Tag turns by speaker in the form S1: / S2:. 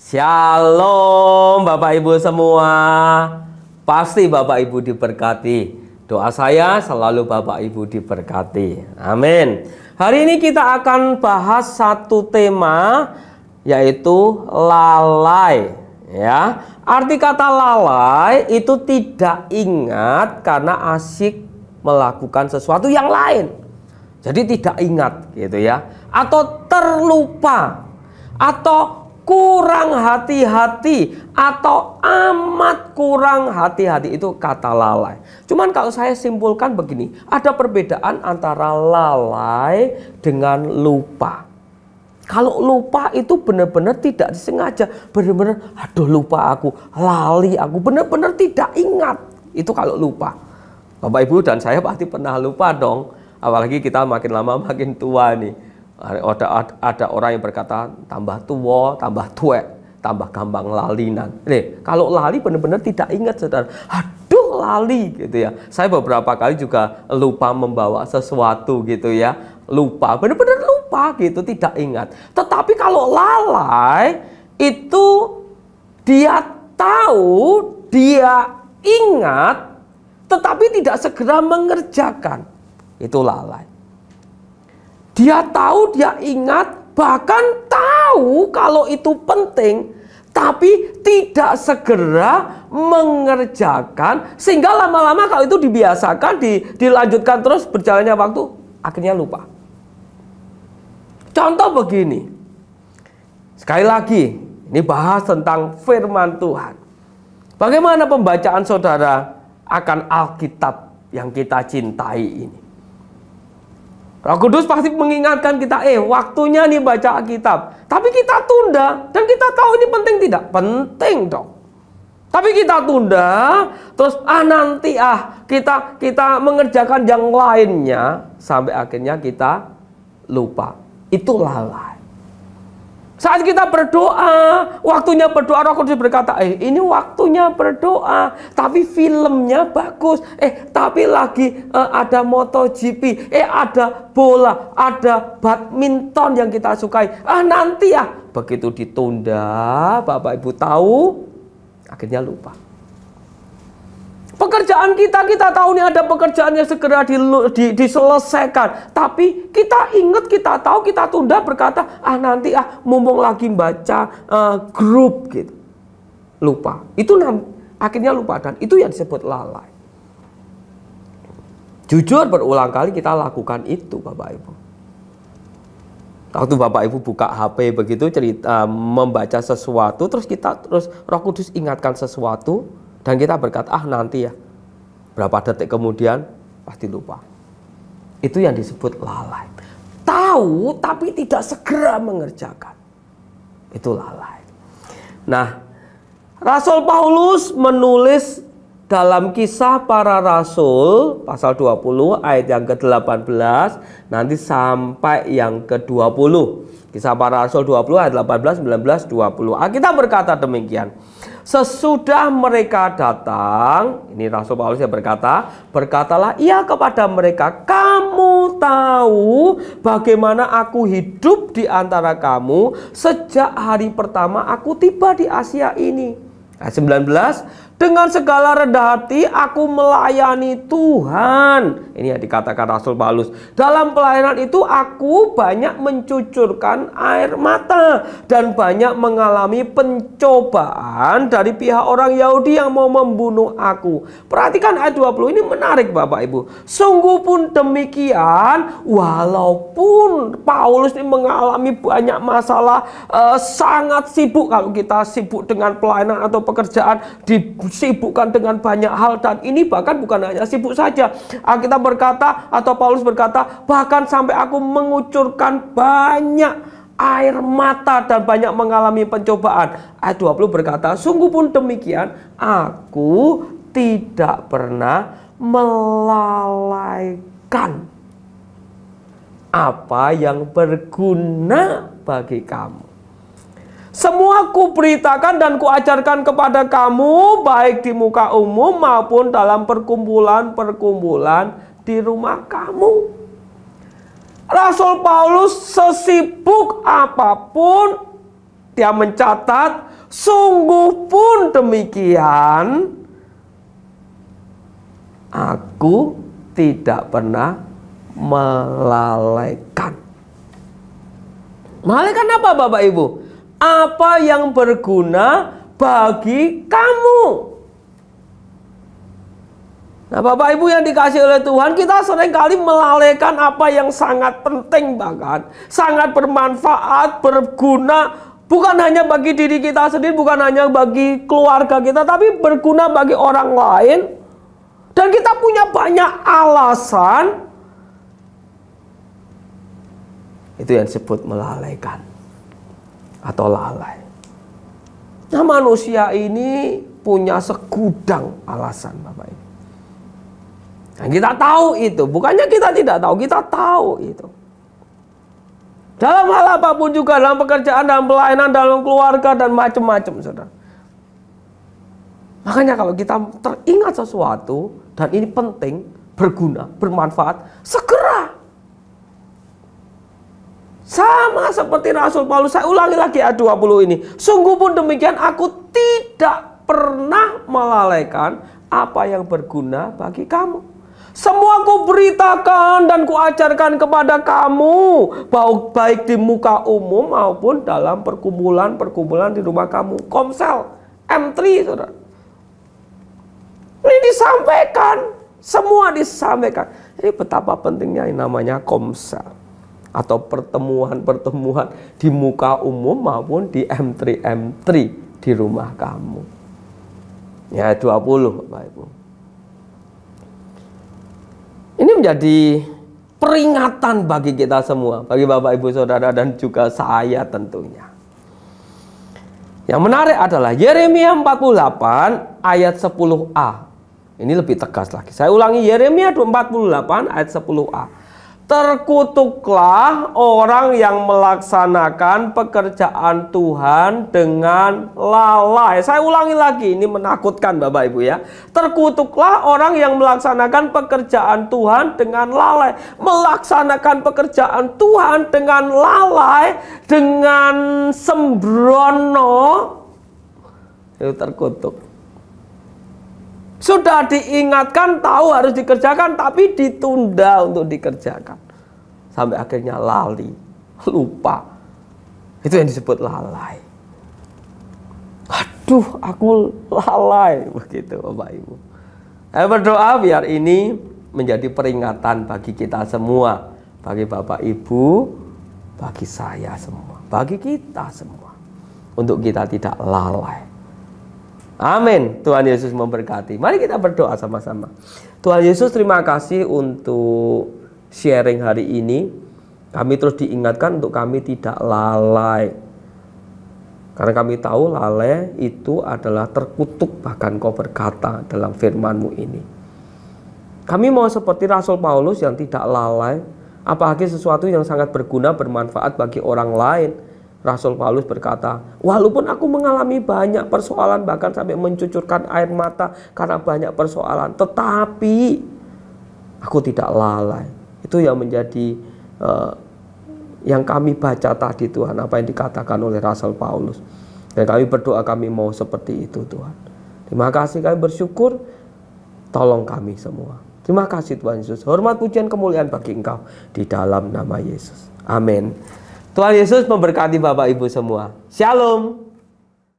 S1: Shalom Bapak Ibu semua. Pasti Bapak Ibu diberkati. Doa saya selalu Bapak Ibu diberkati. Amin. Hari ini kita akan bahas satu tema, yaitu lalai. Ya, arti kata lalai itu tidak ingat karena asyik melakukan sesuatu yang lain. Jadi tidak ingat gitu ya. Atau terlupa, atau kurang hati-hati, atau amat kurang hati-hati, itu kata lalai. Cuman kalau saya simpulkan begini, ada perbedaan antara lalai dengan lupa. Kalau lupa itu benar-benar tidak disengaja, benar-benar aduh lupa aku, lali aku, benar-benar tidak ingat. Itu kalau lupa. Bapak Ibu dan saya pasti pernah lupa dong. Apalagi kita makin lama makin tua nih. Ada orang yang berkata tambah tua, tambah tuek, tambah gampang lalinan. Nih, kalau lali benar-benar tidak ingat, saudara. Aduh, lali gitu ya. Saya beberapa kali juga lupa membawa sesuatu gitu ya. Lupa, benar-benar lupa gitu, tidak ingat. Tetapi kalau lalai itu dia tahu, dia ingat, tetapi tidak segera mengerjakan. Itu lalai. Dia tahu, dia ingat, bahkan tahu kalau itu penting, tapi tidak segera mengerjakan, sehingga lama-lama kalau itu dibiasakan, dilanjutkan terus berjalannya waktu, akhirnya lupa. Contoh begini, sekali lagi, ini bahas tentang firman Tuhan. Bagaimana pembacaan saudara akan Alkitab yang kita cintai ini? Roh Kudus pasti mengingatkan kita, waktunya nih baca Alkitab. Tapi kita tunda, dan kita tahu ini penting tidak? Penting dong. Tapi kita tunda, terus nanti kita mengerjakan yang lainnya, sampai akhirnya kita lupa. Itu lalai. Saat kita berdoa, waktunya berdoa, Roh Kudus berkata, ini waktunya berdoa, tapi filmnya bagus, tapi lagi ada MotoGP, ada bola, ada badminton yang kita sukai, nanti ya. Begitu ditunda, Bapak Ibu tahu, akhirnya lupa. Pekerjaan kita tahu nih ada pekerjaan yang segera diselesaikan. Tapi kita ingat, kita tahu, kita tunda berkata, nanti mumpung lagi baca grup gitu. Lupa. Itu akhirnya lupa, dan itu yang disebut lalai. Jujur berulang kali kita lakukan itu, Bapak Ibu. Waktu Bapak Ibu buka HP begitu, cerita membaca sesuatu, terus Roh Kudus ingatkan sesuatu, dan kita berkata, nanti ya. Berapa detik kemudian, pasti lupa. Itu yang disebut lalai. Tahu, tapi tidak segera mengerjakan. Itu lalai. Nah, Rasul Paulus menulis dalam Kisah Para Rasul, pasal 20, ayat yang ke-18, nanti sampai yang ke-20. Kisah Para Rasul 20, ayat 18, 19, 20. Kita berkata demikian. Sesudah mereka datang, ini Rasul Paulus yang berkatalah ia kepada mereka, kamu tahu bagaimana aku hidup di antara kamu sejak hari pertama aku tiba di Asia ini. Ayat 19, dengan segala rendah hati aku melayani Tuhan. Ini yang dikatakan Rasul Paulus. Dalam pelayanan itu aku banyak mencucurkan air mata dan banyak mengalami pencobaan dari pihak orang Yahudi yang mau membunuh aku. Perhatikan ayat 20, ini menarik Bapak Ibu. Sungguh pun demikian, walaupun Paulus ini mengalami banyak masalah, sangat sibuk. Kalau kita sibuk dengan pelayanan atau pekerjaan, disibukkan dengan banyak hal, dan ini bahkan bukan hanya sibuk saja. Kita berkata, atau Paulus berkata, bahkan sampai aku mengucurkan banyak air mata dan banyak mengalami pencobaan. Ayat 20 berkata, sungguh pun demikian, aku tidak pernah melalaikan apa yang berguna bagi kamu. Semua kuberitakan dan kuajarkan kepada kamu, baik di muka umum maupun dalam perkumpulan-perkumpulan di rumah kamu. Rasul Paulus sesibuk apapun Dia mencatat, sungguh pun demikian, aku tidak pernah melalaikan. Melalaikan apa Bapak Ibu? Apa yang berguna bagi kamu. Nah Bapak Ibu yang dikasih oleh Tuhan, kita seringkali melalaikan apa yang sangat penting, bahkan sangat bermanfaat, berguna, bukan hanya bagi diri kita sendiri, bukan hanya bagi keluarga kita, tapi berguna bagi orang lain. Dan kita punya banyak alasan. Itu yang disebut melalaikan atau lalai. Nah manusia ini punya segudang alasan Bapak Ibu. Dan kita tahu itu, bukannya kita tidak tahu, kita tahu itu. Dalam hal apapun juga, dalam pekerjaan, dalam pelayanan, dalam keluarga, dan macam-macam, saudara. Makanya kalau kita teringat sesuatu, dan ini penting, berguna, bermanfaat, segera. Sama seperti Rasul Paulus, saya ulangi lagi ayat 20 ini. Sungguh pun demikian, aku tidak pernah melalaikan apa yang berguna bagi kamu. Semua kuberitakan dan kuajarkan kepada kamu, baik di muka umum maupun dalam perkumpulan-perkumpulan di rumah kamu. Komsel, M3, saudara. Ini disampaikan, semua disampaikan. Ini betapa pentingnya yang namanya komsel. Atau pertemuan-pertemuan di muka umum maupun di M3 di rumah kamu. Ya 20 Bapak Ibu. Ini menjadi peringatan bagi kita semua, bagi Bapak Ibu Saudara dan juga saya tentunya. Yang menarik adalah Yeremia 48 ayat 10a. Ini lebih tegas lagi. Saya ulangi Yeremia 48 ayat 10a. Terkutuklah orang yang melaksanakan pekerjaan Tuhan dengan lalai. Saya ulangi lagi, ini menakutkan Bapak Ibu ya. Terkutuklah orang yang melaksanakan pekerjaan Tuhan dengan lalai. Melaksanakan pekerjaan Tuhan dengan lalai, dengan sembrono, itu terkutuk. Sudah diingatkan, tahu harus dikerjakan, tapi ditunda untuk dikerjakan. Sampai akhirnya lali, lupa. Itu yang disebut lalai. Aduh, aku lalai. Begitu Bapak Ibu. Saya berdoa biar ini menjadi peringatan bagi kita semua. Bagi Bapak Ibu, bagi saya semua. Bagi kita semua. Untuk kita tidak lalai. Amin. Tuhan Yesus memberkati. Mari kita berdoa sama-sama. Tuhan Yesus, terima kasih untuk sharing hari ini. Kami terus diingatkan untuk kami tidak lalai. Karena kami tahu lalai itu adalah terkutuk, bahkan Kau berkata dalam firman-Mu ini. Kami mau seperti Rasul Paulus yang tidak lalai, apalagi sesuatu yang sangat berguna, bermanfaat bagi orang lain. Rasul Paulus berkata, walaupun aku mengalami banyak persoalan, bahkan sampai mencucurkan air mata karena banyak persoalan, tetapi aku tidak lalai. Itu yang menjadi yang kami baca tadi Tuhan, apa yang dikatakan oleh Rasul Paulus. Dan kami berdoa kami mau seperti itu Tuhan. Terima kasih, kami bersyukur, tolong kami semua. Terima kasih Tuhan Yesus. Hormat, pujian, kemuliaan bagi Engkau di dalam nama Yesus. Amin. Tuhan Yesus memberkati Bapak Ibu semua. Shalom.